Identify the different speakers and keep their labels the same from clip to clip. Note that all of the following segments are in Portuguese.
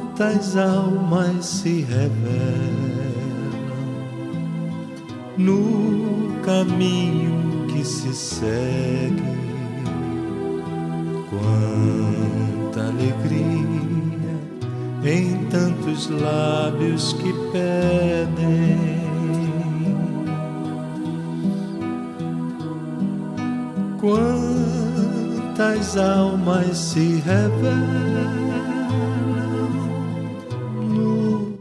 Speaker 1: Quantas almas se revelam no caminho que se segue, quanta alegria em tantos lábios que pedem, quantas almas se revelam no...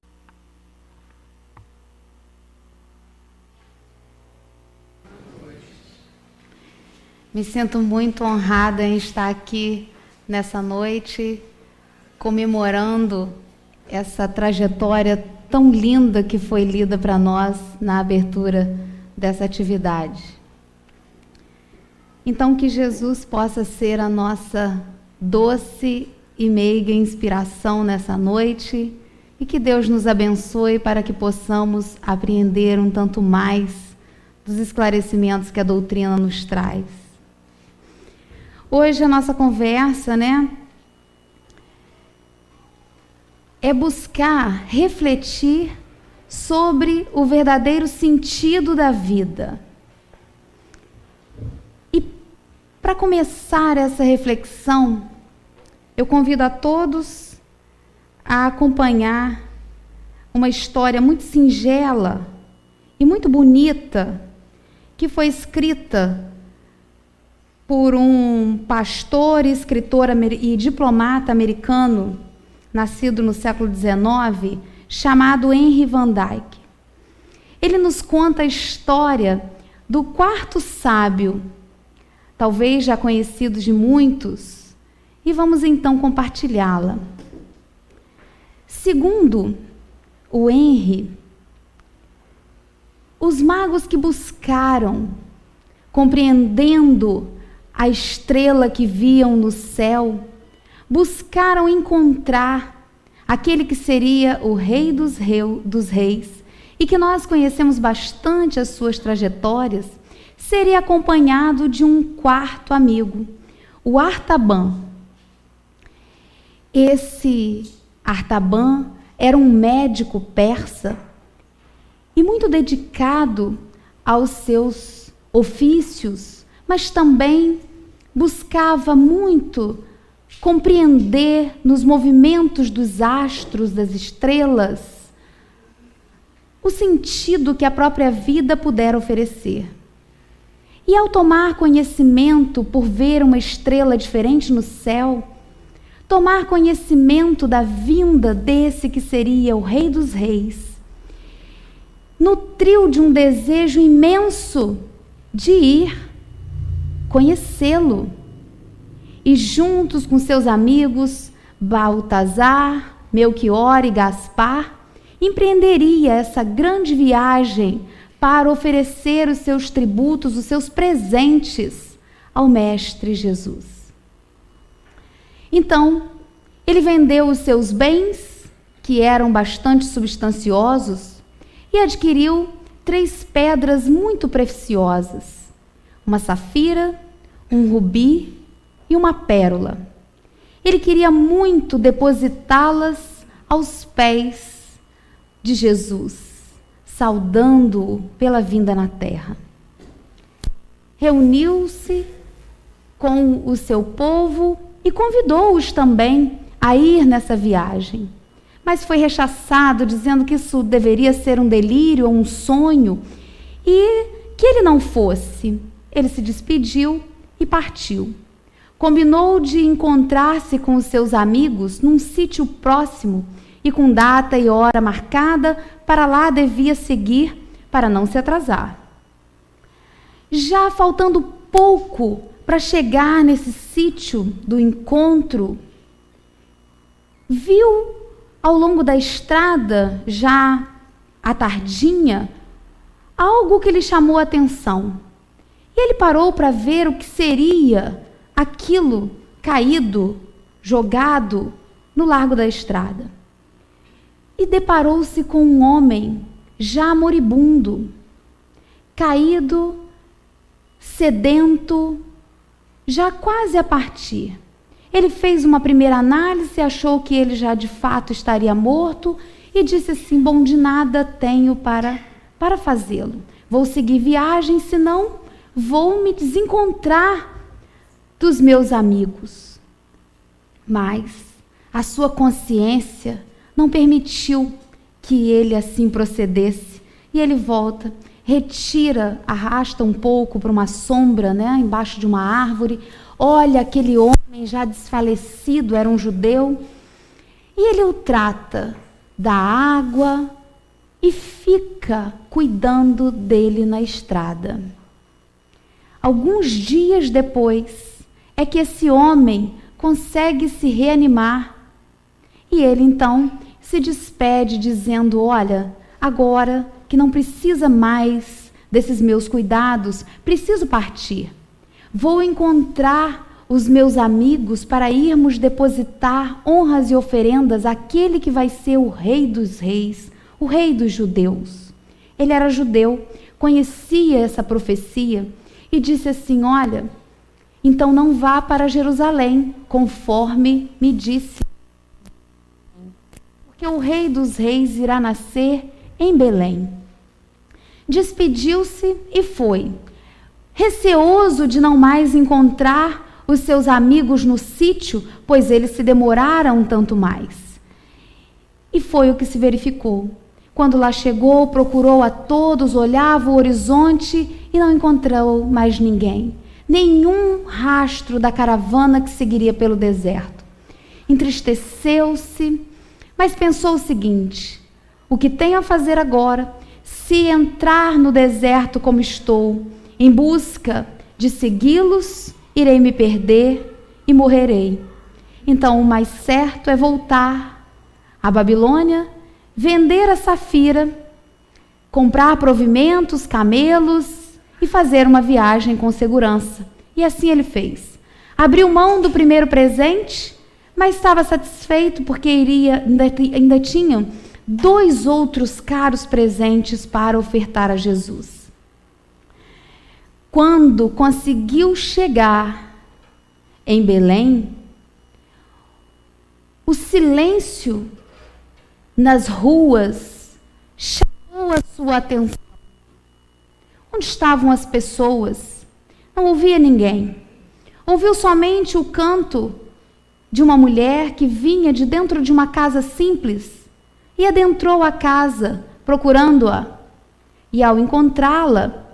Speaker 2: Me sinto muito honrada em estar aqui nessa noite, comemorando essa trajetória tão linda que foi lida para nós na abertura dessa atividade. Então, que Jesus possa ser a nossa doce e meiga inspiração nessa noite e que Deus nos abençoe para que possamos apreender um tanto mais dos esclarecimentos que a doutrina nos traz. Hoje a nossa conversa, é buscar refletir sobre o verdadeiro sentido da vida. E para começar essa reflexão, eu convido a todos a acompanhar uma história muito singela e muito bonita que foi escrita por um pastor, escritor e diplomata americano, nascido no século XIX, chamado Henry Van Dyke. Ele nos conta a história do quarto sábio, talvez já conhecido de muitos, e vamos então compartilhá-la. Segundo o Henry, os magos que buscaram, compreendendo a estrela que viam no céu, buscaram encontrar aquele que seria o Rei dos Reis e que nós conhecemos bastante as suas trajetórias, seria acompanhado de um quarto amigo, o Artaban. Esse Artaban era um médico persa e muito dedicado aos seus ofícios, mas também buscava muito compreender nos movimentos dos astros, das estrelas, o sentido que a própria vida pudera oferecer. E ao tomar conhecimento por ver uma estrela diferente no céu, tomar conhecimento da vinda desse que seria o Rei dos Reis, nutriu de um desejo imenso de ir conhecê-lo. E juntos com seus amigos, Baltazar, Melchior e Gaspar, empreenderia essa grande viagem para oferecer os seus tributos, os seus presentes ao Mestre Jesus. Então, ele vendeu os seus bens, que eram bastante substanciosos, e adquiriu 3 pedras muito preciosas, uma safira, um rubi e uma pérola. Ele queria muito depositá-las aos pés de Jesus, saudando-o pela vinda na terra. Reuniu-se com o seu povo e convidou-os também a ir nessa viagem. Mas foi rechaçado, dizendo que isso deveria ser um delírio ou um sonho e que ele não fosse. Ele se despediu e partiu. Combinou de encontrar-se com os seus amigos num sítio próximo e com data e hora marcada, para lá devia seguir para não se atrasar. Já faltando pouco para chegar nesse sítio do encontro, viu ao longo da estrada, já à tardinha, algo que lhe chamou a atenção. E ele parou para ver o que seria aquilo caído, jogado no largo da estrada. E deparou-se com um homem já moribundo, caído, sedento, já quase a partir. Ele fez uma primeira análise, achou que ele já de fato estaria morto e disse assim: bom, de nada tenho para fazê-lo. Vou seguir viagem, senão vou me desencontrar dos meus amigos. Mas a sua consciência não permitiu que ele assim procedesse. E ele volta, retira, arrasta um pouco para uma sombra, embaixo de uma árvore. Olha aquele homem já desfalecido, era um judeu. E ele o trata da água e fica cuidando dele na estrada. Alguns dias depois é que esse homem consegue se reanimar e ele então se despede dizendo: olha, agora que não precisa mais desses meus cuidados, preciso partir. Vou encontrar os meus amigos para irmos depositar honras e oferendas àquele que vai ser o Rei dos Reis, o Rei dos Judeus. Ele era judeu, conhecia essa profecia e disse assim: olha, então não vá para Jerusalém, conforme me disse, porque o Rei dos Reis irá nascer em Belém. Despediu-se e foi, receoso de não mais encontrar os seus amigos no sítio, pois eles se demoraram tanto mais. E foi o que se verificou. Quando lá chegou, procurou a todos, olhava o horizonte e não encontrou mais ninguém. Nenhum rastro da caravana que seguiria pelo deserto. Entristeceu-se, mas pensou o seguinte: o que tenho a fazer agora? Se entrar no deserto como estou, em busca de segui-los, irei me perder e morrerei. Então o mais certo é voltar à Babilônia, vender a Safira, comprar provimentos, camelos e fazer uma viagem com segurança. E assim ele fez. Abriu mão do primeiro presente, mas estava satisfeito porque ainda tinha 2 outros caros presentes para ofertar a Jesus. Quando conseguiu chegar em Belém, o silêncio nas ruas chamou a sua atenção. Onde estavam as pessoas? Não ouvia ninguém. Ouviu somente o canto de uma mulher que vinha de dentro de uma casa simples e adentrou a casa procurando-a. E ao encontrá-la,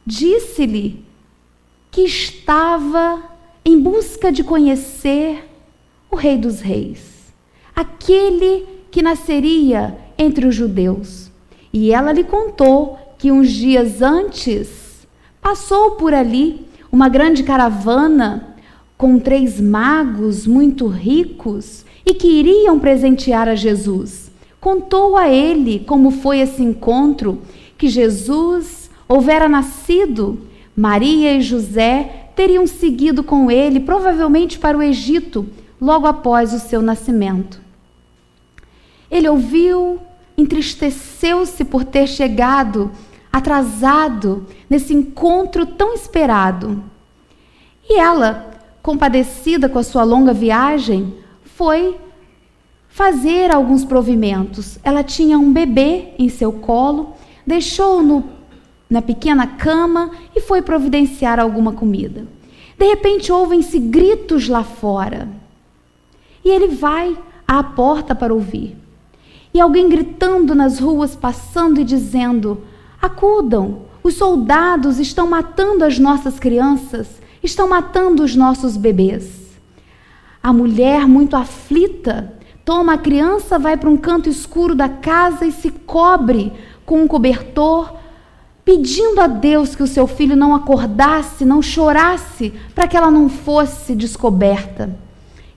Speaker 2: disse-lhe que estava em busca de conhecer o Rei dos Reis, aquele que nasceria entre os judeus. E ela lhe contou que uns dias antes passou por ali uma grande caravana com 3 magos muito ricos e que iriam presentear a Jesus. Contou a ele como foi esse encontro, que Jesus houvera nascido, Maria e José teriam seguido com ele, provavelmente para o Egito, logo após o seu nascimento. Ele ouviu, entristeceu-se por ter chegado atrasado nesse encontro tão esperado. E ela, compadecida com a sua longa viagem, foi fazer alguns provimentos. Ela tinha um bebê em seu colo, deixou-o na pequena cama e foi providenciar alguma comida. De repente, ouvem-se gritos lá fora. E ele vai à porta para ouvir. E alguém gritando nas ruas, passando e dizendo: acudam, os soldados estão matando as nossas crianças, estão matando os nossos bebês. A mulher, muito aflita, toma a criança, vai para um canto escuro da casa e se cobre com um cobertor, pedindo a Deus que o seu filho não acordasse, não chorasse, para que ela não fosse descoberta.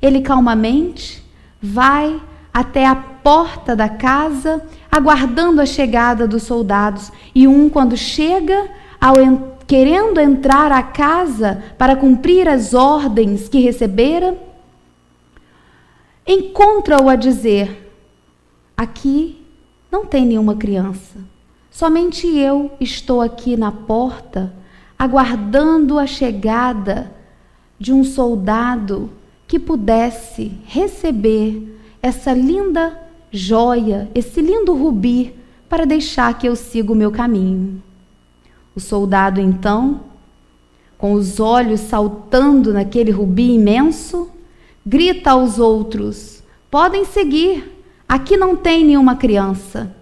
Speaker 2: Ele calmamente vai até a porta da casa, aguardando a chegada dos soldados. E quando chega, querendo entrar à casa para cumprir as ordens que recebera, encontra-o a dizer: aqui não tem nenhuma criança. Somente eu estou aqui na porta, aguardando a chegada de um soldado que pudesse receber essa linda joia, esse lindo rubi, para deixar que eu siga o meu caminho. O soldado, então, com os olhos saltando naquele rubi imenso, grita aos outros: podem seguir, aqui não tem nenhuma criança.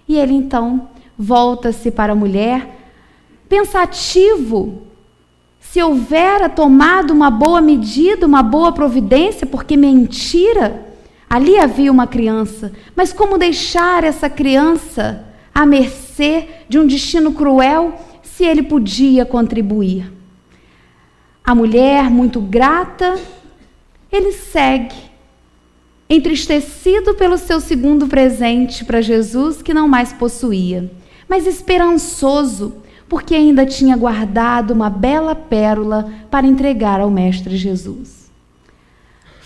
Speaker 2: E ele então volta-se para a mulher, pensativo, se houvera tomado uma boa medida, uma boa providência, porque mentira, ali havia uma criança, mas como deixar essa criança à mercê de um destino cruel, se ele podia contribuir? A mulher, muito grata, ele segue, entristecido pelo seu segundo presente para Jesus, que não mais possuía, mas esperançoso, porque ainda tinha guardado uma bela pérola para entregar ao Mestre Jesus.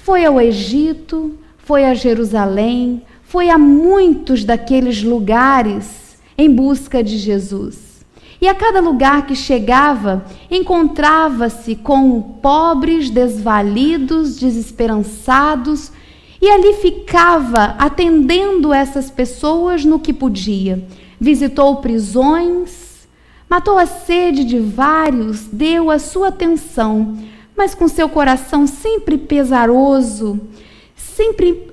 Speaker 2: Foi ao Egito, foi a Jerusalém, foi a muitos daqueles lugares em busca de Jesus. E a cada lugar que chegava, encontrava-se com pobres, desvalidos, desesperançados, e ali ficava atendendo essas pessoas no que podia. Visitou prisões, matou a sede de vários, deu a sua atenção, mas com seu coração sempre pesaroso, sempre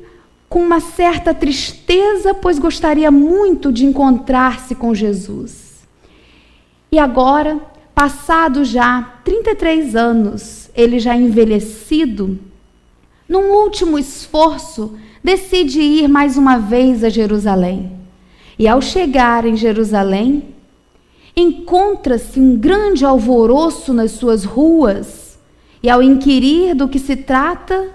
Speaker 2: com uma certa tristeza, pois gostaria muito de encontrar-se com Jesus. E agora, passados já 33 anos, ele já envelhecido, num último esforço, decide ir mais uma vez a Jerusalém. E ao chegar em Jerusalém, encontra-se um grande alvoroço nas suas ruas, e ao inquirir do que se trata,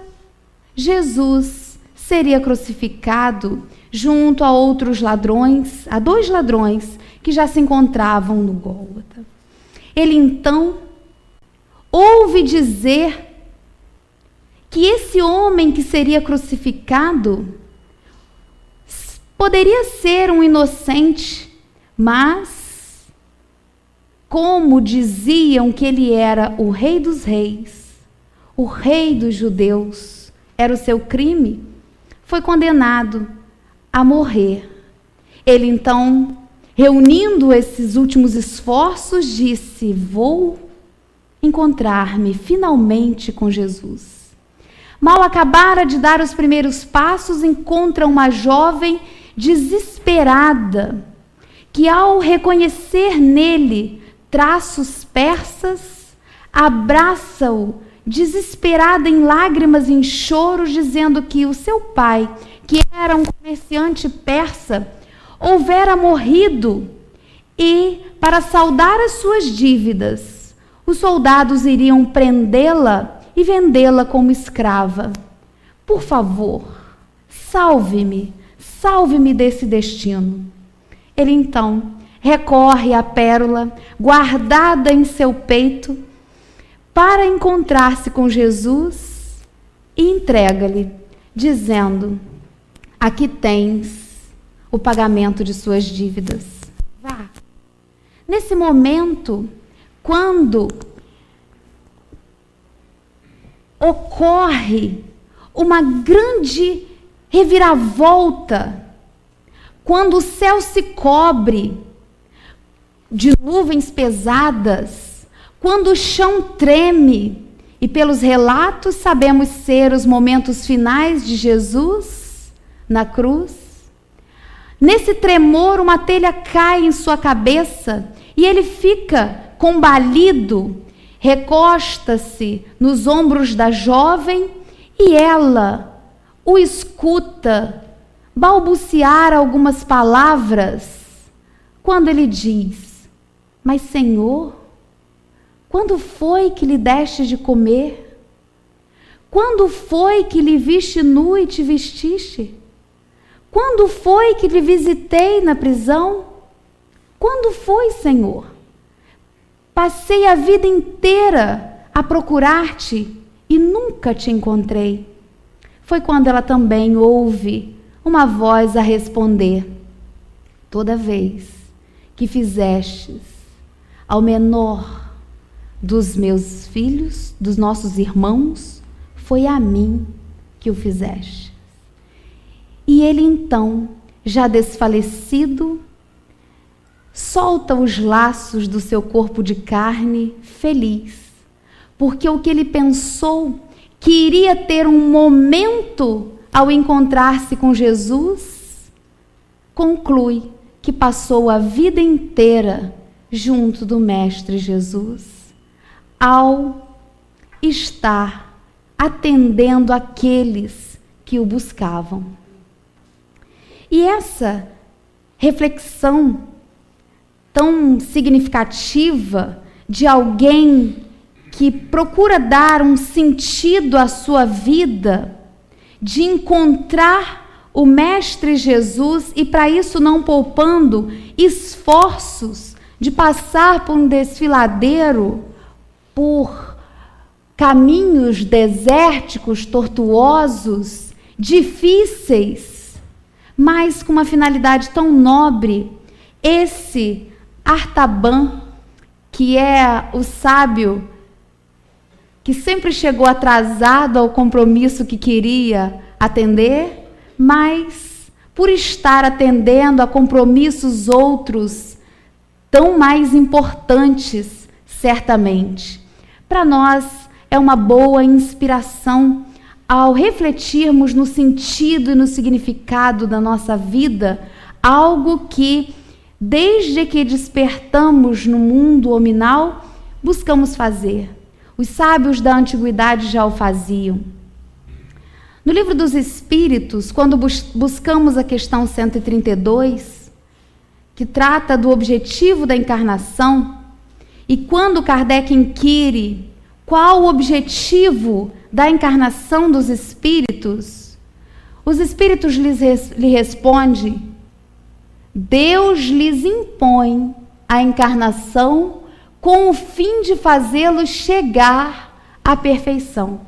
Speaker 2: Jesus seria crucificado junto a outros ladrões, a 2 ladrões que já se encontravam no Gólgota. Ele então ouve dizer que esse homem que seria crucificado poderia ser um inocente, mas como diziam que ele era o Rei dos Reis, o Rei dos Judeus, era o seu crime, foi condenado a morrer. Ele então, reunindo esses últimos esforços, disse: vou encontrar-me finalmente com Jesus. Mal acabara de dar os primeiros passos, encontra uma jovem desesperada, que ao reconhecer nele traços persas, abraça-o, desesperada em lágrimas e em choros, dizendo que o seu pai, que era um comerciante persa, houvera morrido e, para saldar as suas dívidas, os soldados iriam prendê-la e vendê-la como escrava. Por favor, salve-me desse destino. Ele então recorre à pérola guardada em seu peito para encontrar-se com Jesus e entrega-lhe, dizendo: aqui tens o pagamento de suas dívidas. Vá. Nesse momento, quando ocorre uma grande reviravolta, quando o céu se cobre de nuvens pesadas, quando o chão treme, e pelos relatos sabemos ser os momentos finais de Jesus na cruz, nesse tremor uma telha cai em sua cabeça e ele fica combalido, recosta-se nos ombros da jovem e ela o escuta balbuciar algumas palavras, quando ele diz: mas Senhor, quando foi que lhe deste de comer? Quando foi que lhe viste nu e te vestiste? Quando foi que lhe visitei na prisão? Quando foi, Senhor? Passei a vida inteira a procurar-te e nunca te encontrei. Foi quando ela também ouve uma voz a responder: toda vez que fizestes ao menor dos meus filhos, dos nossos irmãos, foi a mim que o fizeste. E ele então, já desfalecido, solta os laços do seu corpo de carne, feliz, porque o que ele pensou que iria ter um momento ao encontrar-se com Jesus, conclui que passou a vida inteira junto do Mestre Jesus, ao estar atendendo aqueles que o buscavam. E essa reflexão tão significativa de alguém que procura dar um sentido à sua vida, de encontrar o Mestre Jesus e para isso não poupando esforços de passar por um desfiladeiro, por caminhos desérticos, tortuosos, difíceis, mas com uma finalidade tão nobre. Esse Artaban, que é o sábio que sempre chegou atrasado ao compromisso que queria atender, mas por estar atendendo a compromissos outros tão mais importantes, certamente. Para nós é uma boa inspiração ao refletirmos no sentido e no significado da nossa vida, algo que, desde que despertamos no mundo hominal, buscamos fazer. Os sábios da antiguidade já o faziam. No Livro dos Espíritos, quando buscamos a questão 132, que trata do objetivo da encarnação, e quando Kardec inquire qual o objetivo da encarnação dos espíritos, os espíritos lhe respondem: Deus lhes impõe a encarnação com o fim de fazê-los chegar à perfeição.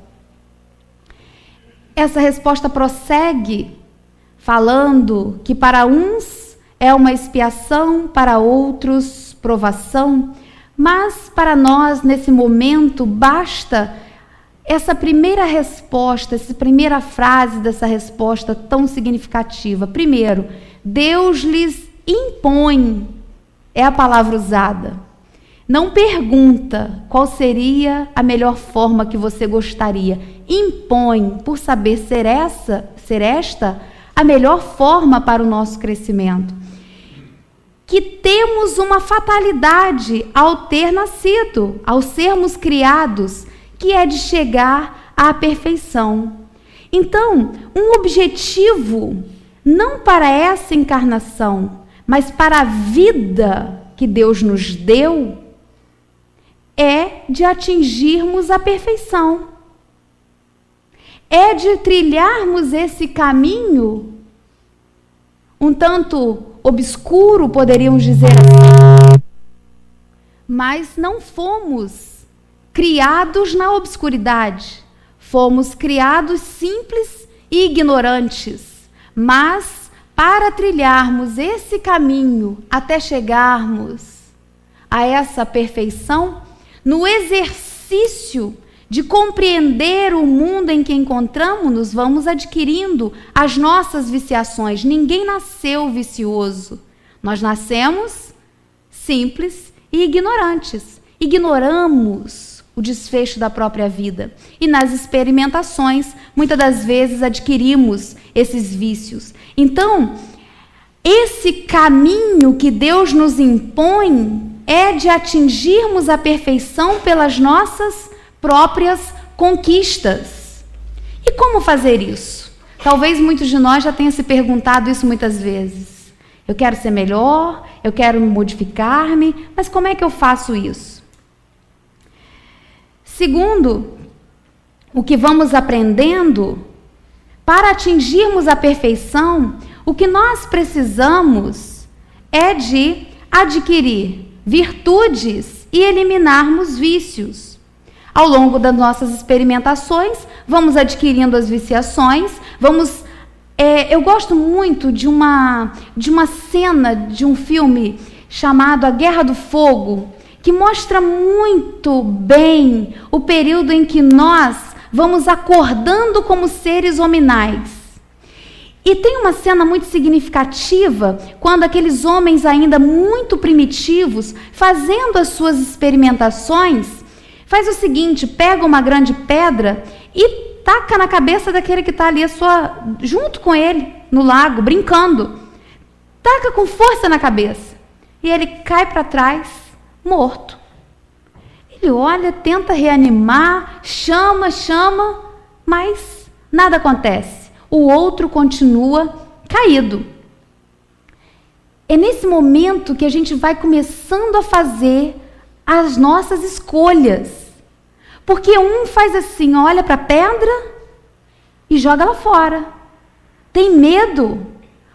Speaker 2: Essa resposta prossegue falando que para uns é uma expiação, para outros provação, mas para nós, nesse momento, basta essa primeira resposta, essa primeira frase dessa resposta tão significativa. Primeiro, Deus lhes impõe, é a palavra usada. Não pergunta qual seria a melhor forma que você gostaria. Impõe, por saber ser esta a melhor forma para o nosso crescimento. Que temos uma fatalidade ao ter nascido, ao sermos criados, que é de chegar à perfeição. Então, um objetivo, não para essa encarnação, mas para a vida que Deus nos deu, é de atingirmos a perfeição. É de trilharmos esse caminho, um tanto obscuro, poderíamos dizer assim, mas não fomos criados na obscuridade, fomos criados simples e ignorantes, mas para trilharmos esse caminho até chegarmos a essa perfeição, no exercício de compreender o mundo em que encontramos-nos, vamos adquirindo as nossas viciações. Ninguém nasceu vicioso. Nós nascemos simples e ignorantes. Ignoramos o desfecho da própria vida. E nas experimentações, muitas das vezes adquirimos esses vícios. Então, esse caminho que Deus nos impõe é de atingirmos a perfeição pelas nossas próprias conquistas. E como fazer isso? Talvez muitos de nós já tenham se perguntado isso muitas vezes. Eu quero ser melhor, eu quero modificar-me, mas como é que eu faço isso? Segundo o que vamos aprendendo, para atingirmos a perfeição, o que nós precisamos é de adquirir virtudes e eliminarmos vícios. Ao longo das nossas experimentações, vamos adquirindo as viciações, eu gosto muito de uma cena de um filme chamado A Guerra do Fogo, que mostra muito bem o período em que nós vamos acordando como seres hominais. E tem uma cena muito significativa, quando aqueles homens ainda muito primitivos, fazendo as suas experimentações, faz o seguinte: pega uma grande pedra e taca na cabeça daquele que está ali junto com ele, no lago, brincando. Taca com força na cabeça. E ele cai para trás, morto. Ele olha, tenta reanimar, chama, mas nada acontece. O outro continua caído. É nesse momento que a gente vai começando a fazer as nossas escolhas. Porque um faz assim, olha para a pedra e joga ela fora. Tem medo,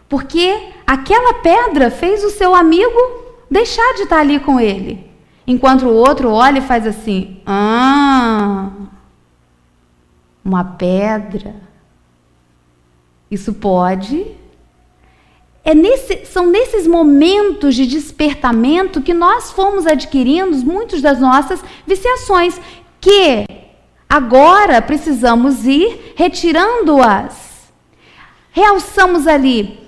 Speaker 2: porque aquela pedra fez o seu amigo deixar de estar ali com ele. Enquanto o outro olha e faz assim, uma pedra. Isso pode. São nesses momentos de despertamento que nós fomos adquirindo muitas das nossas viciações, que agora precisamos ir retirando-as. Realçamos ali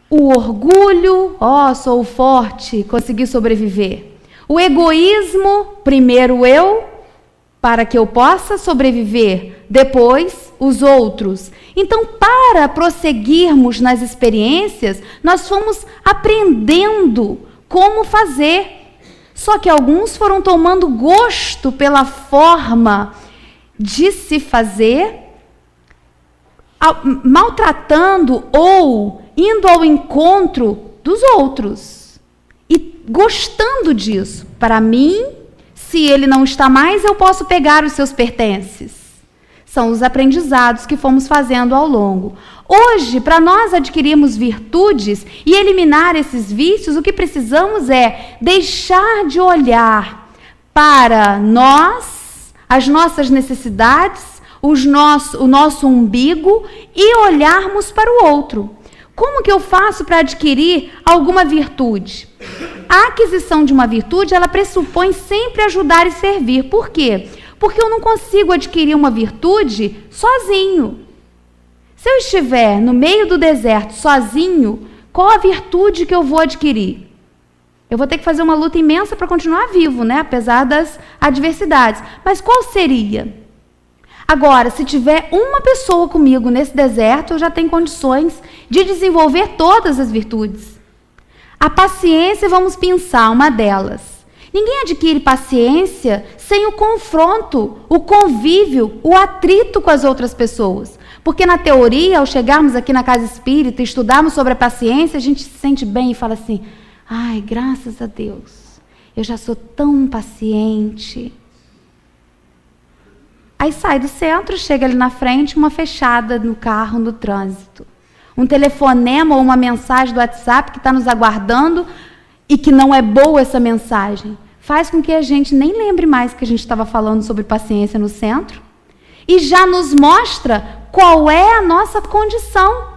Speaker 2: o orgulho, sou forte, consegui sobreviver. O egoísmo, primeiro eu, para que eu possa sobreviver, depois os outros. Então, para prosseguirmos nas experiências, nós fomos aprendendo como fazer. Só que alguns foram tomando gosto pela forma de se fazer, maltratando ou indo ao encontro dos outros. E gostando disso. Para mim, se ele não está mais, eu posso pegar os seus pertences. São os aprendizados que fomos fazendo ao longo. Hoje, para nós adquirirmos virtudes e eliminar esses vícios, o que precisamos é deixar de olhar para nós, as nossas necessidades, o nosso umbigo e olharmos para o outro. Como que eu faço para adquirir alguma virtude? A aquisição de uma virtude, ela pressupõe sempre ajudar e servir. Por quê? Porque eu não consigo adquirir uma virtude sozinho. Se eu estiver no meio do deserto sozinho, qual a virtude que eu vou adquirir? Eu vou ter que fazer uma luta imensa para continuar vivo, né? Apesar das adversidades. Mas qual seria? Agora, se tiver uma pessoa comigo nesse deserto, eu já tenho condições de desenvolver todas as virtudes. A paciência, vamos pensar, uma delas. Ninguém adquire paciência sem o confronto, o convívio, o atrito com as outras pessoas. Porque na teoria, ao chegarmos aqui na casa espírita e estudarmos sobre a paciência, a gente se sente bem e fala assim, ai, graças a Deus, eu já sou tão paciente. Aí sai do centro, chega ali na frente, uma fechada no carro, no trânsito. Um telefonema ou uma mensagem do WhatsApp que está nos aguardando e que não é boa essa mensagem. Faz com que a gente nem lembre mais que a gente estava falando sobre paciência no centro. E já nos mostra qual é a nossa condição.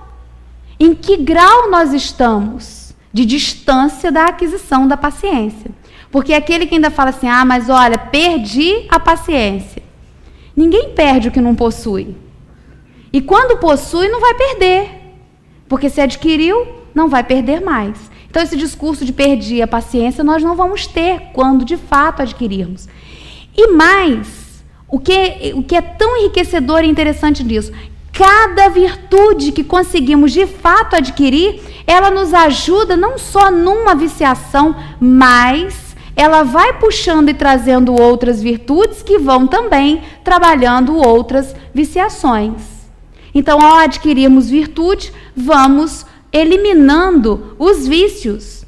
Speaker 2: Em que grau nós estamos de distância da aquisição da paciência. Porque aquele que ainda fala assim, mas olha, perdi a paciência. Ninguém perde o que não possui. E quando possui, não vai perder. Porque se adquiriu, não vai perder mais. Então, esse discurso de perdi a paciência, nós não vamos ter quando de fato adquirirmos. E mais, o que é tão enriquecedor e interessante disso, cada virtude que conseguimos de fato adquirir, ela nos ajuda não só numa viciação, mas ela vai puxando e trazendo outras virtudes que vão também trabalhando outras viciações. Então, ao adquirirmos virtude, vamos eliminando os vícios.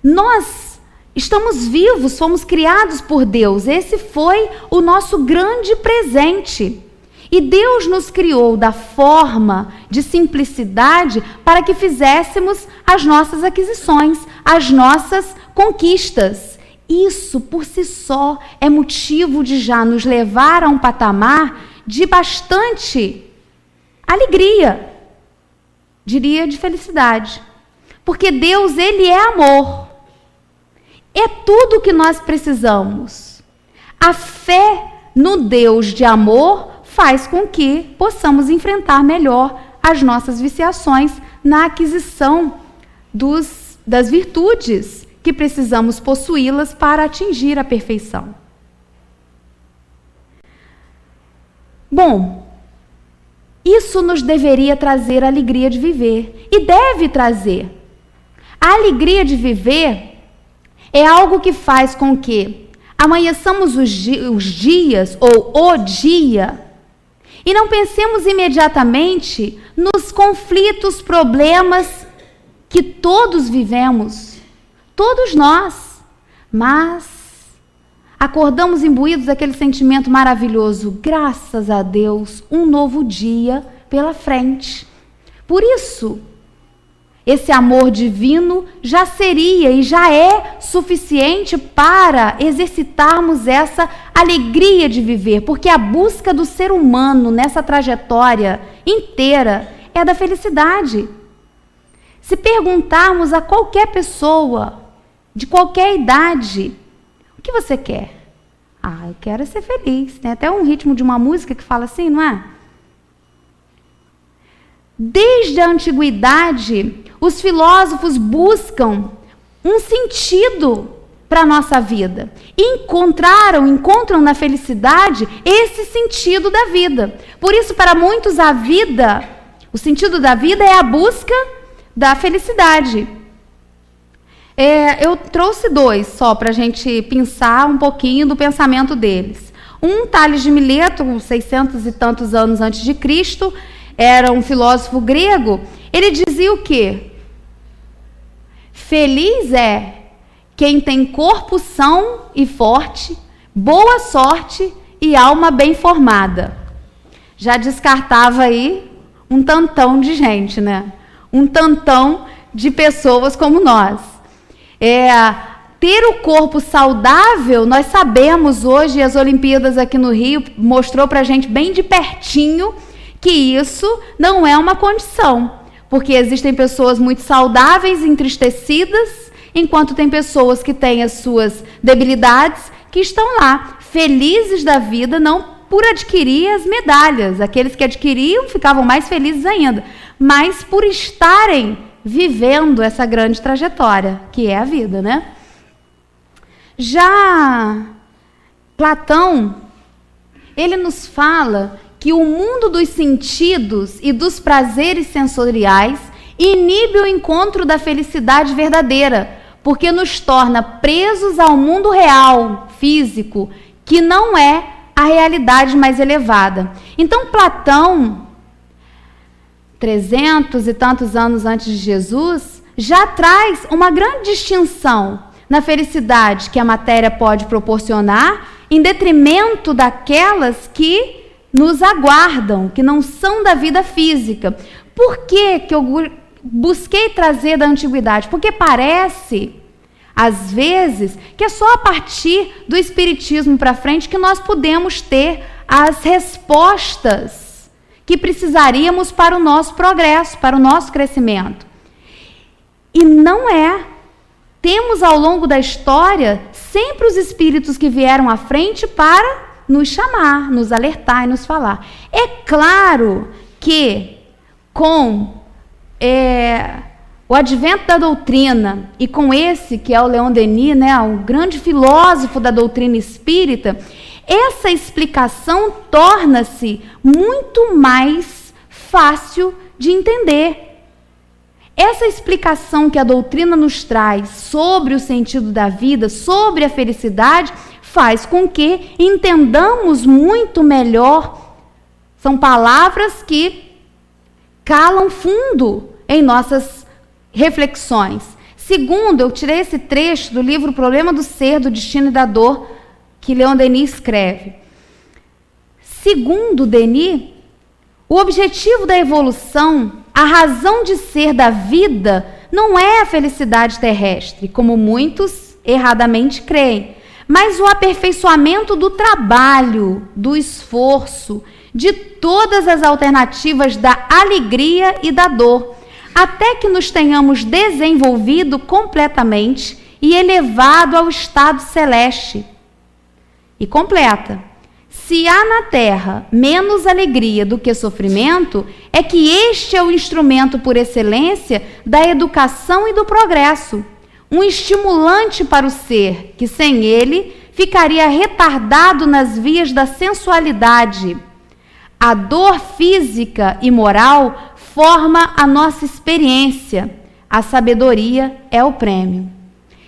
Speaker 2: Nós estamos vivos, fomos criados por Deus. Esse foi o nosso grande presente. E Deus nos criou da forma de simplicidade para que fizéssemos as nossas aquisições, as nossas conquistas. Isso, por si só, é motivo de já nos levar a um patamar de bastante alegria, diria de felicidade. Porque Deus, Ele é amor. É tudo o que nós precisamos. A fé no Deus de amor, faz com que possamos enfrentar melhor as nossas viciações na aquisição das virtudes que precisamos possuí-las para atingir a perfeição. Bom, isso nos deveria trazer a alegria de viver, e deve trazer. A alegria de viver é algo que faz com que amanheçamos os dias, ou o dia, e não pensemos imediatamente nos conflitos, problemas que todos vivemos, todos nós, mas acordamos imbuídos daquele sentimento maravilhoso, graças a Deus, um novo dia pela frente. Por isso, esse amor divino já seria e já é suficiente para exercitarmos essa alegria de viver, porque a busca do ser humano nessa trajetória inteira é da felicidade. Se perguntarmos a qualquer pessoa, de qualquer idade, o que você quer? Eu quero ser feliz. Tem até um ritmo de uma música que fala assim, não é? Desde a antiguidade, os filósofos buscam um sentido para a nossa vida. E encontram na felicidade esse sentido da vida. Por isso, para muitos, o sentido da vida é a busca da felicidade. Eu trouxe 2 só para a gente pensar um pouquinho do pensamento deles. Tales de Mileto, 600 e tantos anos antes de Cristo, era um filósofo grego. Ele dizia o quê? Feliz é quem tem corpo são e forte, boa sorte e alma bem formada. Já descartava aí um tantão de gente, né? Um tantão de pessoas como nós. Ter o corpo saudável, nós sabemos hoje, as Olimpíadas aqui no Rio mostrou para a gente bem de pertinho que isso não é uma condição, porque existem pessoas muito saudáveis, entristecidas, enquanto tem pessoas que têm as suas debilidades, que estão lá, felizes da vida, não por adquirir as medalhas. Aqueles que adquiriam ficavam mais felizes ainda, mas por estarem vivendo essa grande trajetória, que é a vida, né? Já Platão, ele nos fala que o mundo dos sentidos e dos prazeres sensoriais inibe o encontro da felicidade verdadeira, porque nos torna presos ao mundo real, físico, que não é a realidade mais elevada. Então, Platão, 300 e tantos anos antes de Jesus, já traz uma grande distinção na felicidade que a matéria pode proporcionar, em detrimento daquelas que nos aguardam, que não são da vida física. Por que eu busquei trazer da antiguidade? Porque parece, às vezes, que é só a partir do espiritismo para frente que nós podemos ter as respostas que precisaríamos para o nosso progresso, para o nosso crescimento. E não é. Temos ao longo da história sempre os espíritos que vieram à frente para nos chamar, nos alertar e nos falar. É claro que com o advento da doutrina, e com esse que é o Leon Denis, né, o grande filósofo da doutrina espírita, essa explicação torna-se muito mais fácil de entender. Essa explicação que a doutrina nos traz sobre o sentido da vida, sobre a felicidade, faz com que entendamos muito melhor. São palavras que calam fundo em nossas reflexões. Segundo, eu tirei esse trecho do livro O Problema do Ser, do Destino e da Dor, que Leon Denis escreve. Segundo Denis, o objetivo da evolução, a razão de ser da vida, não é a felicidade terrestre, como muitos erradamente creem, mas o aperfeiçoamento do trabalho, do esforço, de todas as alternativas da alegria e da dor, até que nos tenhamos desenvolvido completamente e elevado ao estado celeste. E completa: Se há na terra menos alegria do que sofrimento, é que este é o instrumento por excelência da educação e do progresso. Um estimulante para o ser, que sem ele ficaria retardado nas vias da sensualidade. A dor física e moral forma a nossa experiência. A sabedoria é o prêmio.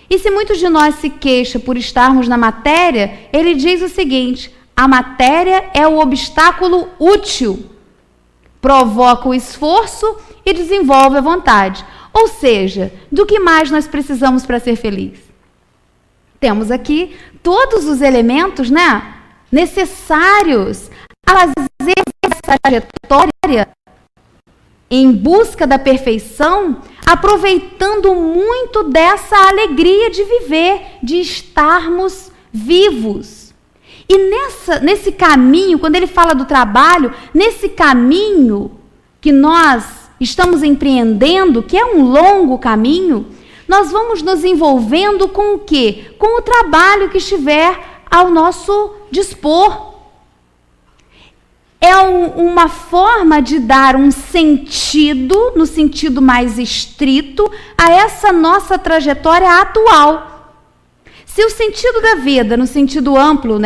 Speaker 2: E se muitos de nós se queixam por estarmos na matéria, ele diz o seguinte: a matéria é o obstáculo útil, provoca o esforço e desenvolve a vontade. Ou seja, do que mais nós precisamos para ser feliz? Temos aqui todos os elementos, necessários a fazer essa trajetória em busca da perfeição, aproveitando muito dessa alegria de viver, de estarmos vivos. E nesse caminho, quando ele fala do trabalho, nesse caminho que nós estamos empreendendo, que é um longo caminho, nós vamos nos envolvendo com o quê? Com o trabalho que estiver ao nosso dispor. É uma forma de dar um sentido, no sentido mais estrito, a essa nossa trajetória atual. Se o sentido da vida, no sentido amplo,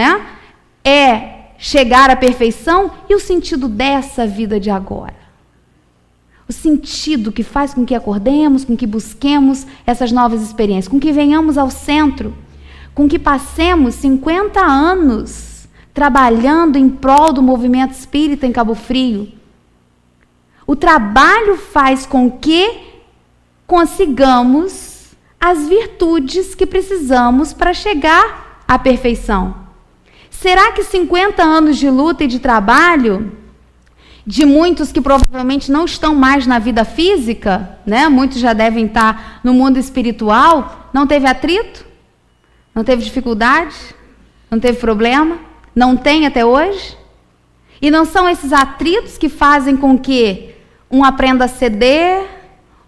Speaker 2: é chegar à perfeição, e o sentido dessa vida de agora? O sentido que faz com que acordemos, com que busquemos essas novas experiências, com que venhamos ao centro, com que passemos 50 anos trabalhando em prol do movimento espírita em Cabo Frio. O trabalho faz com que consigamos as virtudes que precisamos para chegar à perfeição. Será que 50 anos de luta e de trabalho, de muitos que provavelmente não estão mais na vida física, muitos já devem estar no mundo espiritual, não teve atrito? Não teve dificuldade? Não teve problema? Não tem até hoje? E não são esses atritos que fazem com que um aprenda a ceder,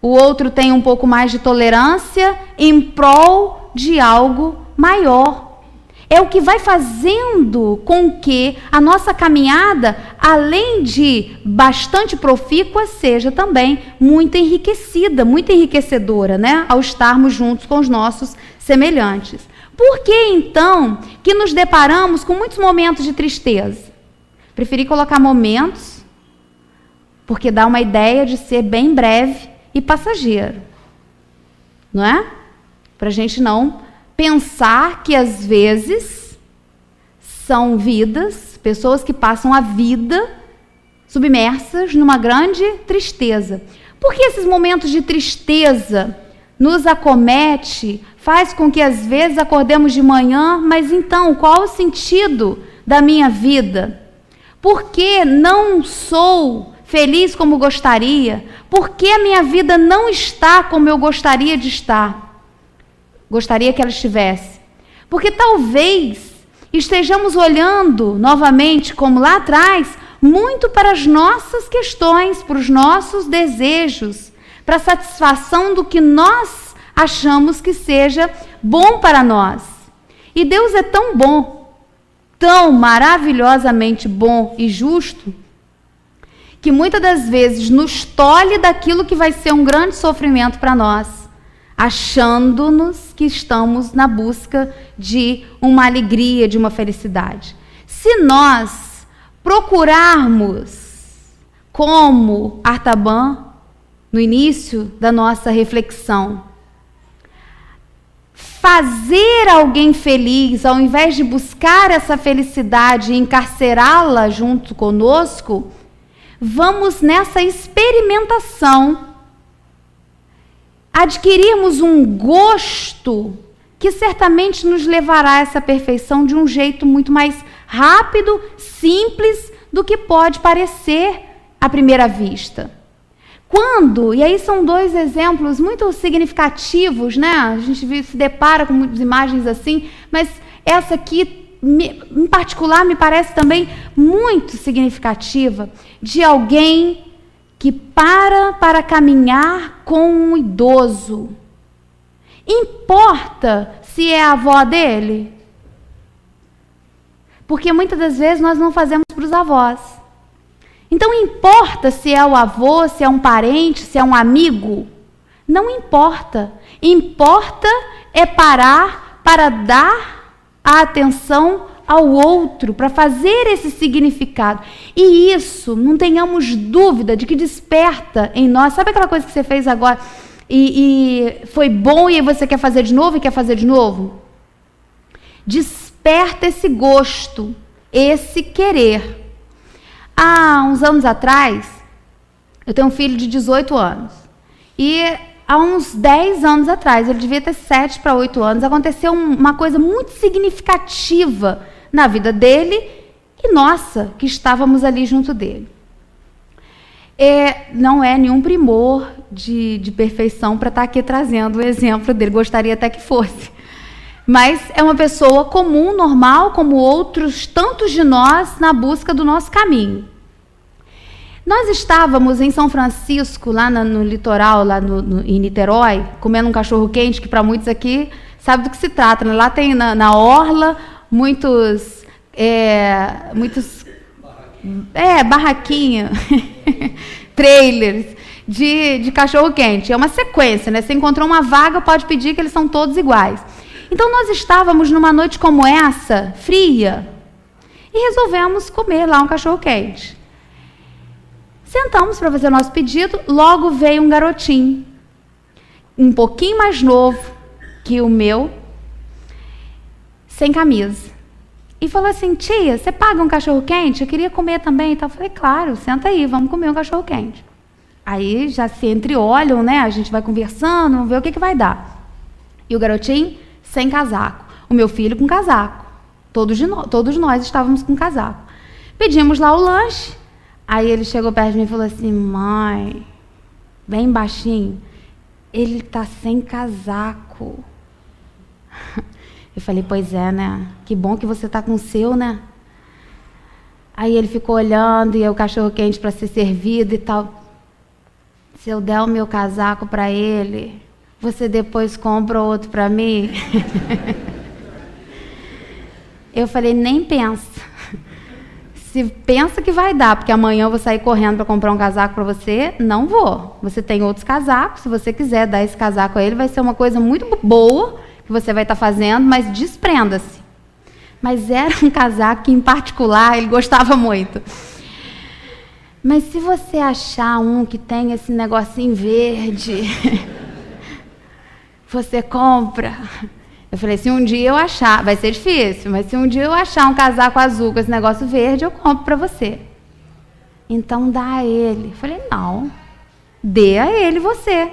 Speaker 2: o outro tenha um pouco mais de tolerância em prol de algo maior. É o que vai fazendo com que a nossa caminhada, além de bastante profícua, seja também muito enriquecida, muito enriquecedora, ao estarmos juntos com os nossos semelhantes. Por que, então, que nos deparamos com muitos momentos de tristeza? Preferi colocar momentos, porque dá uma ideia de ser bem breve e passageiro. Não é? Para a gente não pensar que, às vezes, são vidas, pessoas que passam a vida submersas numa grande tristeza. Por que esses momentos de tristeza nos acomete, faz com que às vezes acordemos de manhã, mas então, qual o sentido da minha vida? Por que não sou feliz como gostaria? Por que a minha vida não está como eu gostaria de estar? Gostaria que ela estivesse. Porque talvez estejamos olhando novamente, como lá atrás, muito para as nossas questões, para os nossos desejos, para a satisfação do que nós achamos que seja bom para nós. E Deus é tão bom, tão maravilhosamente bom e justo, que muitas das vezes nos tolhe daquilo que vai ser um grande sofrimento para nós, achando-nos que estamos na busca de uma alegria, de uma felicidade. Se nós procurarmos, como Artaban, no início da nossa reflexão, fazer alguém feliz, ao invés de buscar essa felicidade e encarcerá-la junto conosco, vamos nessa experimentação adquirirmos um gosto que certamente nos levará a essa perfeição de um jeito muito mais rápido, simples, do que pode parecer à primeira vista. Quando, e aí são dois exemplos muito significativos, a gente se depara com muitas imagens assim, mas essa aqui, em particular, me parece também muito significativa, de alguém que para caminhar com um idoso. Importa se é a avó dele? porque muitas das vezes nós não fazemos para os avós. Então, importa se é o avô, se é um parente, se é um amigo? Não importa. Importa é parar para dar a atenção ao outro, para fazer esse significado. E isso, não tenhamos dúvida de que desperta em nós. Sabe aquela coisa que você fez agora e foi bom e você quer fazer de novo e quer fazer de novo? Desperta esse gosto, esse querer. Há uns anos atrás, eu tenho um filho de 18 anos. E há uns 10 anos atrás, ele devia ter 7 para 8 anos, aconteceu uma coisa muito significativa na vida dele e nossa, que estávamos ali junto dele. Não é nenhum primor de perfeição para estar aqui trazendo o exemplo dele, gostaria até que fosse. Mas é uma pessoa comum, normal, como outros tantos de nós, na busca do nosso caminho. Nós estávamos em São Francisco, lá no litoral, lá em Niterói, comendo um cachorro-quente, que para muitos aqui sabe do que se trata, né? Lá tem na orla muitos barraquinha, trailers de cachorro-quente. É uma sequência, né? Você encontrou uma vaga, pode pedir que eles são todos iguais. Então, nós estávamos numa noite como essa, fria, e resolvemos comer lá um cachorro-quente. Sentamos para fazer o nosso pedido, logo veio um garotinho, um pouquinho mais novo que o meu, sem camisa. E falou assim: tia, você paga um cachorro-quente? Eu queria comer também. Então, eu falei: claro, senta aí, vamos comer um cachorro-quente. Aí já se entreolham, né? A gente vai conversando, vamos ver o que vai dar. E o garotinho sem casaco. O meu filho com casaco. Todos nós estávamos com casaco. Pedimos lá o lanche. Aí ele chegou perto de mim e falou assim: mãe, bem baixinho, ele está sem casaco. Eu falei: pois é, né? Que bom que você está com o seu, né? Aí ele ficou olhando e o cachorro quente para ser servido e tal. Se eu der o meu casaco para ele, você depois compra outro para mim? Eu falei: nem pensa. Se pensa que vai dar, porque amanhã eu vou sair correndo para comprar um casaco para você, não vou. Você tem outros casacos, se você quiser dar esse casaco a ele, vai ser uma coisa muito boa que você vai estar fazendo, mas desprenda-se. Mas era um casaco que, em particular, ele gostava muito. Mas se você achar um que tem esse negocinho verde, você compra. Eu falei: se um dia eu achar, vai ser difícil, mas se um dia eu achar um casaco azul com esse negócio verde, eu compro para você. Então dá a ele. Eu falei: não, dê a ele você.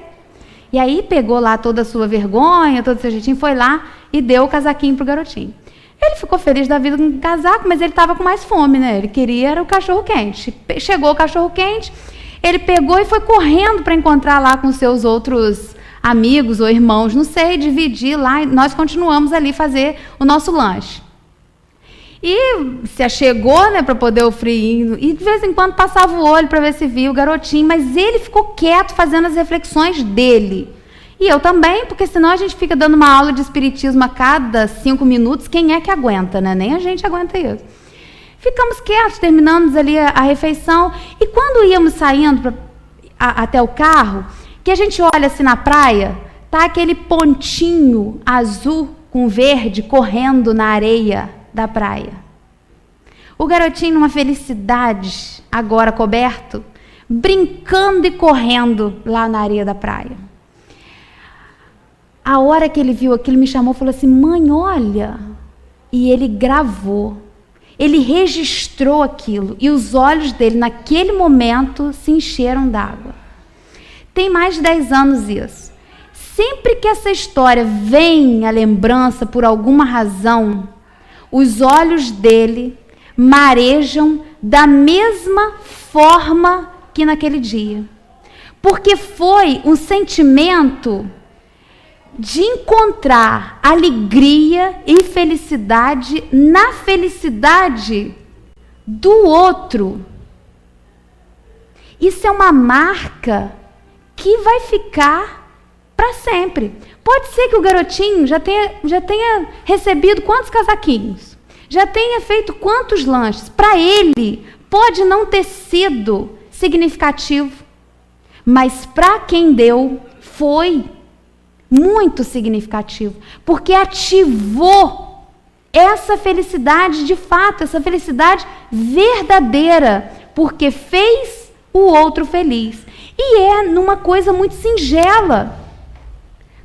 Speaker 2: E aí pegou lá toda a sua vergonha, todo o seu jeitinho, foi lá e deu o casaquinho pro garotinho. Ele ficou feliz da vida com o casaco, mas ele estava com mais fome, né? Ele queria era o cachorro-quente. Chegou o cachorro-quente, ele pegou e foi correndo para encontrar lá com seus outros amigos ou irmãos, não sei, dividir lá, e nós continuamos ali fazer o nosso lanche. E se achegou, né, para poder o friinho, e de vez em quando passava o olho para ver se via o garotinho, mas ele ficou quieto fazendo as reflexões dele. E eu também, porque senão a gente fica dando uma aula de espiritismo a cada 5 minutos, quem é que aguenta, né? Nem a gente aguenta isso. Ficamos quietos, terminamos ali a refeição, e quando íamos saindo até o carro, que a gente olha assim na praia, tá aquele pontinho azul com verde correndo na areia da praia. O garotinho numa felicidade, agora coberto, brincando e correndo lá na areia da praia. A hora que ele viu aquilo, me chamou e falou assim: mãe, olha. E ele gravou, ele registrou aquilo, e os olhos dele naquele momento se encheram d'água. Tem mais de 10 anos isso. Sempre que essa história vem à lembrança por alguma razão, os olhos dele marejam da mesma forma que naquele dia. Porque foi um sentimento de encontrar alegria e felicidade na felicidade do outro. Isso é uma marca que vai ficar para sempre. Pode ser que o garotinho já tenha recebido quantos casaquinhos? já tenha feito quantos lanches. Para ele, pode não ter sido significativo, mas para quem deu, foi muito significativo, porque ativou essa felicidade de fato, essa felicidade verdadeira, porque fez o outro feliz. E é numa coisa muito singela.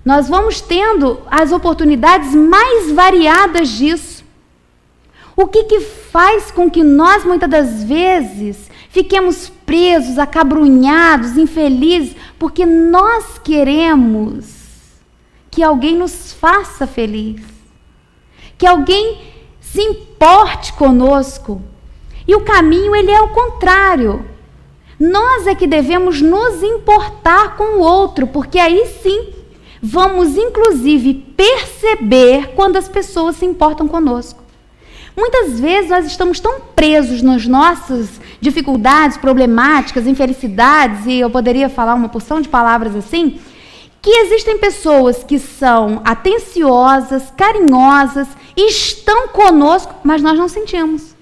Speaker 2: Nós vamos tendo as oportunidades mais variadas disso. O que faz com que nós, muitas das vezes, fiquemos presos, acabrunhados, infelizes, porque nós queremos que alguém nos faça feliz, que alguém se importe conosco. E o caminho, ele é o contrário. Nós é que devemos nos importar com o outro, porque aí sim vamos, inclusive, perceber quando as pessoas se importam conosco. Muitas vezes nós estamos tão presos nas nossas dificuldades, problemáticas, infelicidades, e eu poderia falar uma porção de palavras assim, que existem pessoas que são atenciosas, carinhosas, estão conosco, mas nós não sentimos.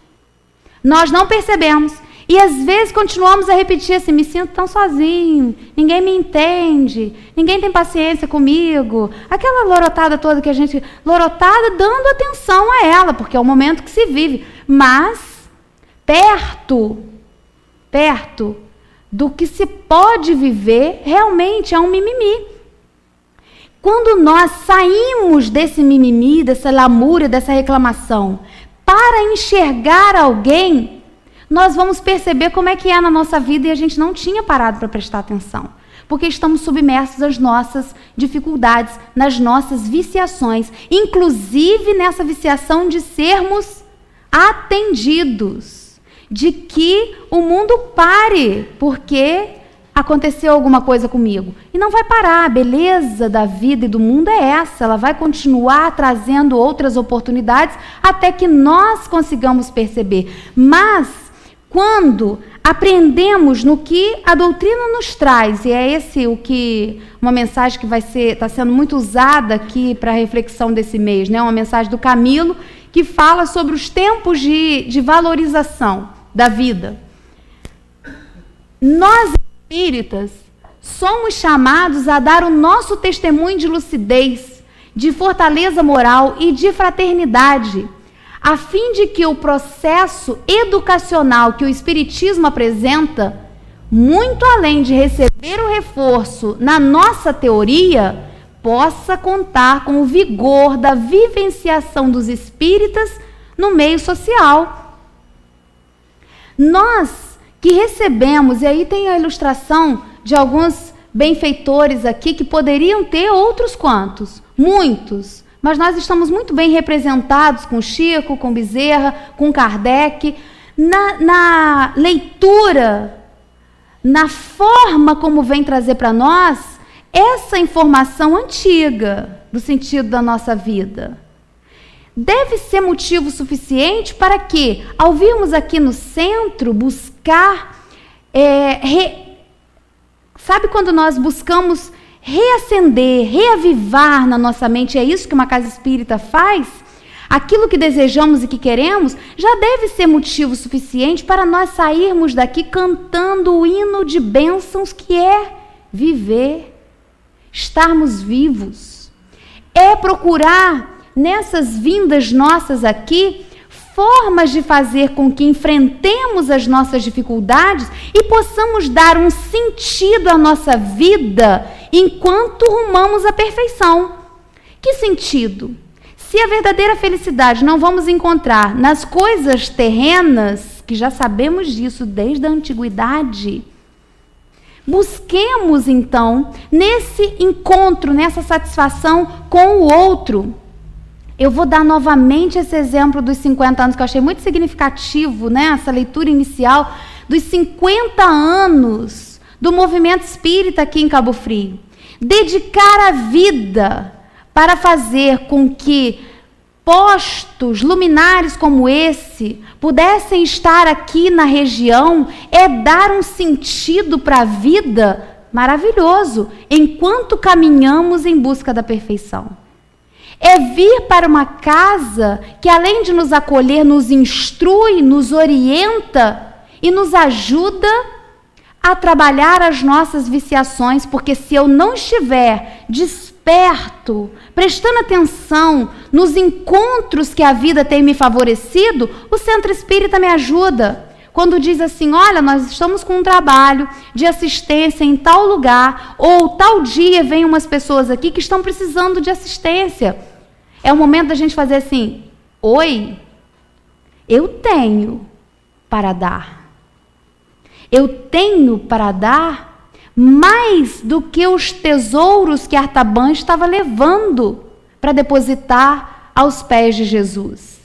Speaker 2: Nós não percebemos. E às vezes continuamos a repetir assim, me sinto tão sozinho, ninguém me entende, ninguém tem paciência comigo. Aquela lorotada toda que a gente... Lorotada dando atenção a ela, porque é o momento que se vive. Mas perto do que se pode viver, realmente é um mimimi. Quando nós saímos desse mimimi, dessa lamúria, dessa reclamação, para enxergar alguém, nós vamos perceber como é que é na nossa vida e a gente não tinha parado para prestar atenção. Porque estamos submersos às nossas dificuldades, nas nossas viciações, inclusive nessa viciação de sermos atendidos, de que o mundo pare, porque aconteceu alguma coisa comigo. E não vai parar, a beleza da vida e do mundo é essa, ela vai continuar trazendo outras oportunidades até que nós consigamos perceber. Mas quando aprendemos no que a doutrina nos traz, e é esse uma mensagem que está sendo muito usada aqui para a reflexão desse mês, né? Uma mensagem do Camilo, que fala sobre os tempos de valorização da vida. Nós, espíritas, somos chamados a dar o nosso testemunho de lucidez, de fortaleza moral e de fraternidade, a fim de que o processo educacional que o Espiritismo apresenta, muito além de receber o reforço na nossa teoria, possa contar com o vigor da vivenciação dos espíritas no meio social. Nós que recebemos, e aí tem a ilustração de alguns benfeitores aqui que poderiam ter outros quantos, muitos, mas nós estamos muito bem representados com Chico, com Bezerra, com Kardec, na leitura, na forma como vem trazer para nós essa informação antiga do sentido da nossa vida. Deve ser motivo suficiente para que, ao virmos aqui no centro, buscar, sabe quando nós buscamos reacender, reavivar na nossa mente, é isso que uma casa espírita faz? Aquilo que desejamos e que queremos, já deve ser motivo suficiente para nós sairmos daqui cantando o hino de bênçãos que é viver, estarmos vivos. É procurar nessas vindas nossas aqui, formas de fazer com que enfrentemos as nossas dificuldades e possamos dar um sentido à nossa vida enquanto rumamos à perfeição. Que sentido? Se a verdadeira felicidade não vamos encontrar nas coisas terrenas, que já sabemos disso desde a antiguidade, busquemos então nesse encontro, nessa satisfação com o outro. Eu vou dar novamente esse exemplo dos 50 anos, que eu achei muito significativo, né? Essa leitura inicial dos 50 anos do movimento espírita aqui em Cabo Frio. Dedicar a vida para fazer com que postos luminares como esse pudessem estar aqui na região é dar um sentido para a vida maravilhoso, enquanto caminhamos em busca da perfeição. É vir para uma casa que, além de nos acolher, nos instrui, nos orienta e nos ajuda a trabalhar as nossas viciações, porque se eu não estiver desperto, prestando atenção nos encontros que a vida tem me favorecido, o centro espírita me ajuda. Quando diz assim, olha, nós estamos com um trabalho de assistência em tal lugar, ou tal dia vem umas pessoas aqui que estão precisando de assistência. É o momento da gente fazer assim, oi, eu tenho para dar. Eu tenho para dar mais do que os tesouros que Artaban estava levando para depositar aos pés de Jesus.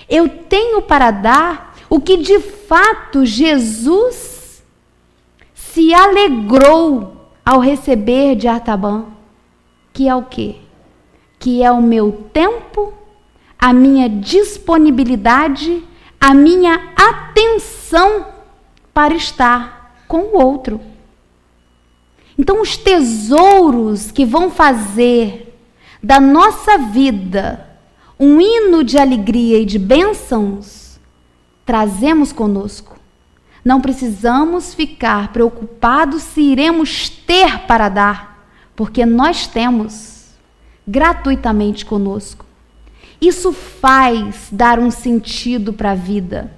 Speaker 2: Eu tenho para dar o que de fato Jesus se alegrou ao receber de Artaban, que é o quê? Que é o meu tempo, a minha disponibilidade, a minha atenção para estar com o outro. Então, os tesouros que vão fazer da nossa vida um hino de alegria e de bênçãos, trazemos conosco. Não precisamos ficar preocupados se iremos ter para dar, porque nós temos gratuitamente conosco. Isso faz dar um sentido para a vida.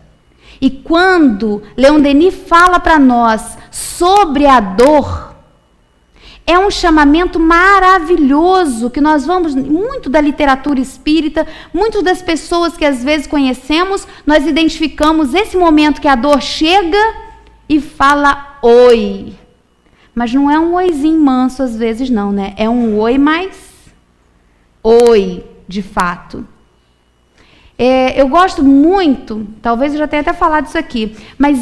Speaker 2: E quando Leon Denis fala para nós sobre a dor, é um chamamento maravilhoso que nós vamos, muito da literatura espírita, muitas das pessoas que às vezes conhecemos, nós identificamos esse momento que a dor chega e fala oi. Mas não é um oizinho manso às vezes não, né? É um oi mais oi, de fato. Eu gosto muito, talvez eu já tenha até falado isso aqui, mas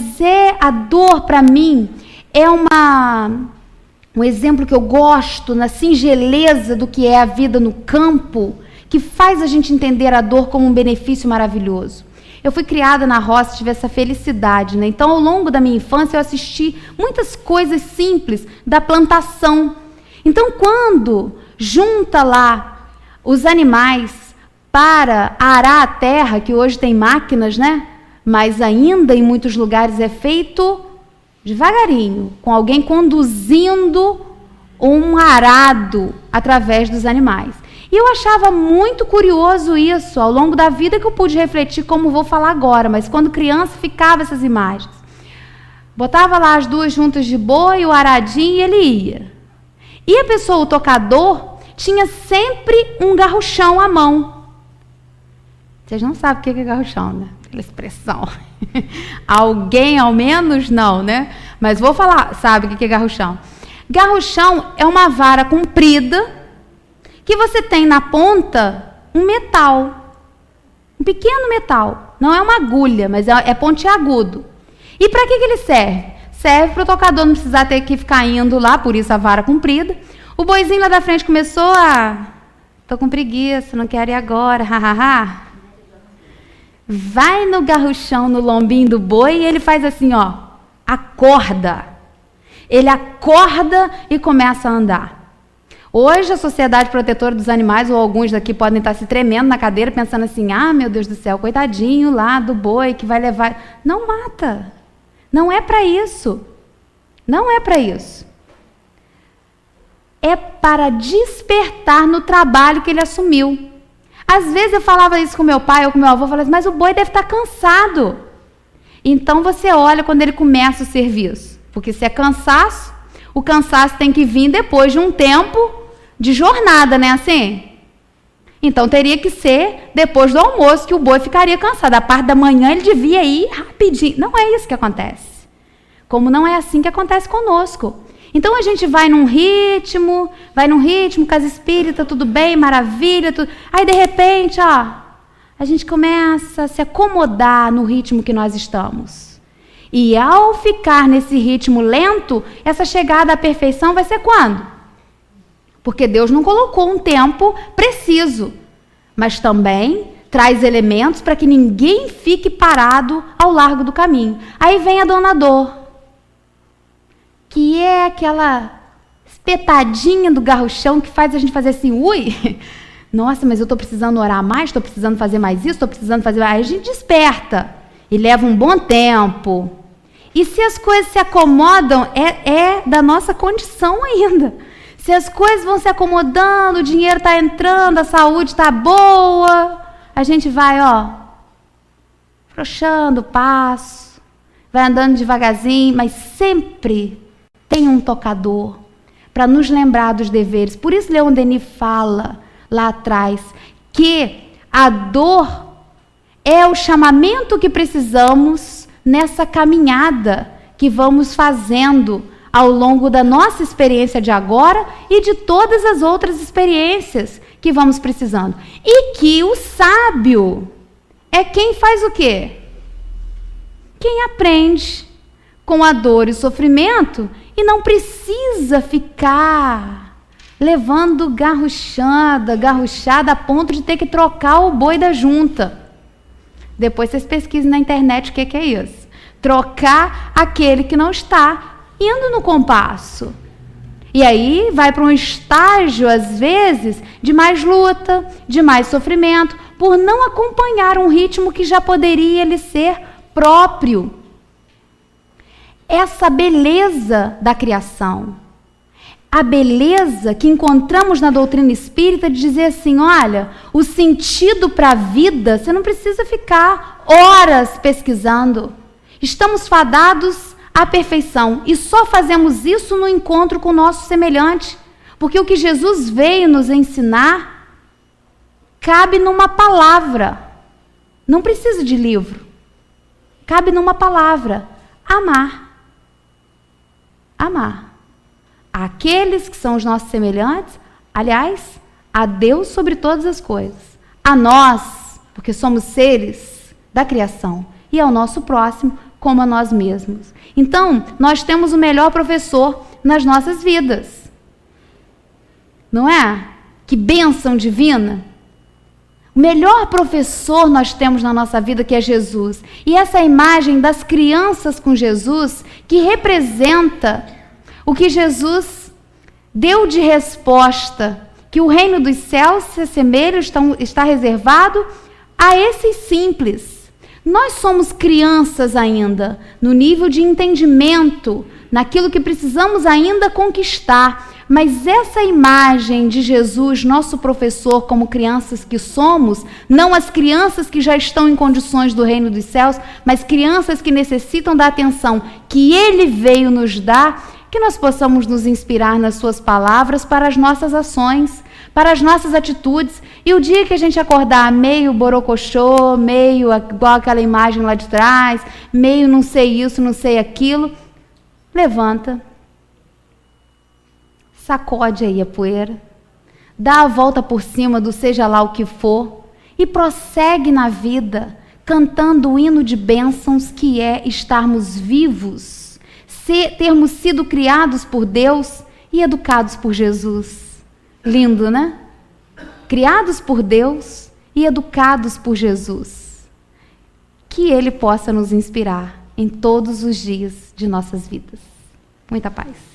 Speaker 2: a dor para mim é um exemplo que eu gosto na singeleza do que é a vida no campo, que faz a gente entender a dor como um benefício maravilhoso. Eu fui criada na roça, tive essa felicidade, né? Então, ao longo da minha infância, eu assisti muitas coisas simples da plantação. Então, quando junta lá os animais para arar a terra, que hoje tem máquinas, né? Mas ainda em muitos lugares é feito devagarinho, com alguém conduzindo um arado através dos animais. E eu achava muito curioso isso, ao longo da vida que eu pude refletir, como vou falar agora, mas quando criança ficava essas imagens. Botava lá as duas juntas de boi, o aradinho, e ele ia. E a pessoa, o tocador, tinha sempre um garruchão à mão. Vocês não sabem o que é garruchão, né? Aquela expressão. Alguém, ao menos, não, né? Mas vou falar, sabe o que é garruchão? Garruchão é uma vara comprida que você tem na ponta um metal. Um pequeno metal. Não é uma agulha, mas é pontiagudo. E para que ele serve? Serve para o tocador não precisar ter que ficar indo lá, por isso a vara comprida. O boizinho lá da frente começou a... Tô com preguiça, não quero ir agora, hahaha. Vai no garruchão, no lombinho do boi, e ele faz assim, ó, acorda. Ele acorda e começa a andar. Hoje, a Sociedade Protetora dos Animais, ou alguns daqui podem estar se tremendo na cadeira, pensando assim, ah, meu Deus do céu, coitadinho lá do boi que vai levar... Não mata. Não é para isso. Não é para isso. É para despertar no trabalho que ele assumiu. Às vezes eu falava isso com meu pai ou com meu avô, eu falava assim, mas o boi deve estar cansado. Então você olha quando ele começa o serviço. Porque se é cansaço, o cansaço tem que vir depois de um tempo de jornada, né? Assim? Então teria que ser depois do almoço que o boi ficaria cansado. A parte da manhã ele devia ir rapidinho. Não é isso que acontece. Como não é assim que acontece conosco. Então a gente vai num ritmo, casa espírita, tudo bem, maravilha, tudo. Aí de repente, ó, a gente começa a se acomodar no ritmo que nós estamos. E ao ficar nesse ritmo lento, essa chegada à perfeição vai ser quando? Porque Deus não colocou um tempo preciso, mas também traz elementos para que ninguém fique parado ao largo do caminho. Aí vem a dona dor, que é aquela espetadinha do garruchão que faz a gente fazer assim, ui, Nossa, mas eu estou precisando orar mais, estou precisando fazer mais isso, estou precisando fazer mais. Aí a gente desperta e leva um bom tempo. E se as coisas se acomodam, é da nossa condição ainda. Se as coisas vão se acomodando, o dinheiro está entrando, a saúde está boa, a gente vai, afrouxando o passo, vai andando devagarzinho, mas sempre tem um tocador para nos lembrar dos deveres. Por isso Leon Denis fala lá atrás que a dor é o chamamento que precisamos nessa caminhada que vamos fazendo ao longo da nossa experiência de agora e de todas as outras experiências que vamos precisando. E que o sábio é quem faz o quê? Quem aprende com a dor e o sofrimento e não precisa ficar levando garruchada a ponto de ter que trocar o boi da junta. Depois vocês pesquisem na internet o que é isso. Trocar aquele que não está indo no compasso. E aí vai para um estágio, às vezes, de mais luta, de mais sofrimento, por não acompanhar um ritmo que já poderia lhe ser próprio. Essa beleza da criação, a beleza que encontramos na doutrina espírita de dizer assim, olha, o sentido para a vida, você não precisa ficar horas pesquisando. Estamos fadados à perfeição e só fazemos isso no encontro com o nosso semelhante, porque o que Jesus veio nos ensinar cabe numa palavra, não precisa de livro, cabe numa palavra, amar. Amar aqueles que são os nossos semelhantes, aliás, a Deus sobre todas as coisas, a nós, porque somos seres da criação, e ao nosso próximo como a nós mesmos. Então, nós temos o melhor professor nas nossas vidas. Não é? Que bênção divina! O melhor professor nós temos na nossa vida, que é Jesus. E essa imagem das crianças com Jesus, que representa o que Jesus deu de resposta, que o reino dos céus se assemelha, está reservado a esses simples. Nós somos crianças ainda, no nível de entendimento, naquilo que precisamos ainda conquistar. Mas essa imagem de Jesus, nosso professor, como crianças que somos, não as crianças que já estão em condições do reino dos céus, mas crianças que necessitam da atenção que Ele veio nos dar, que nós possamos nos inspirar nas suas palavras para as nossas ações, para as nossas atitudes. E o dia que a gente acordar meio borocochô, meio igual aquela imagem lá de trás, meio não sei isso, não sei aquilo, levanta, sacode aí a poeira, dá a volta por cima do seja lá o que for e prossegue na vida cantando o hino de bênçãos que é estarmos vivos, termos sido criados por Deus e educados por Jesus. Lindo, né? Criados por Deus e educados por Jesus. Que Ele possa nos inspirar em todos os dias de nossas vidas. Muita paz.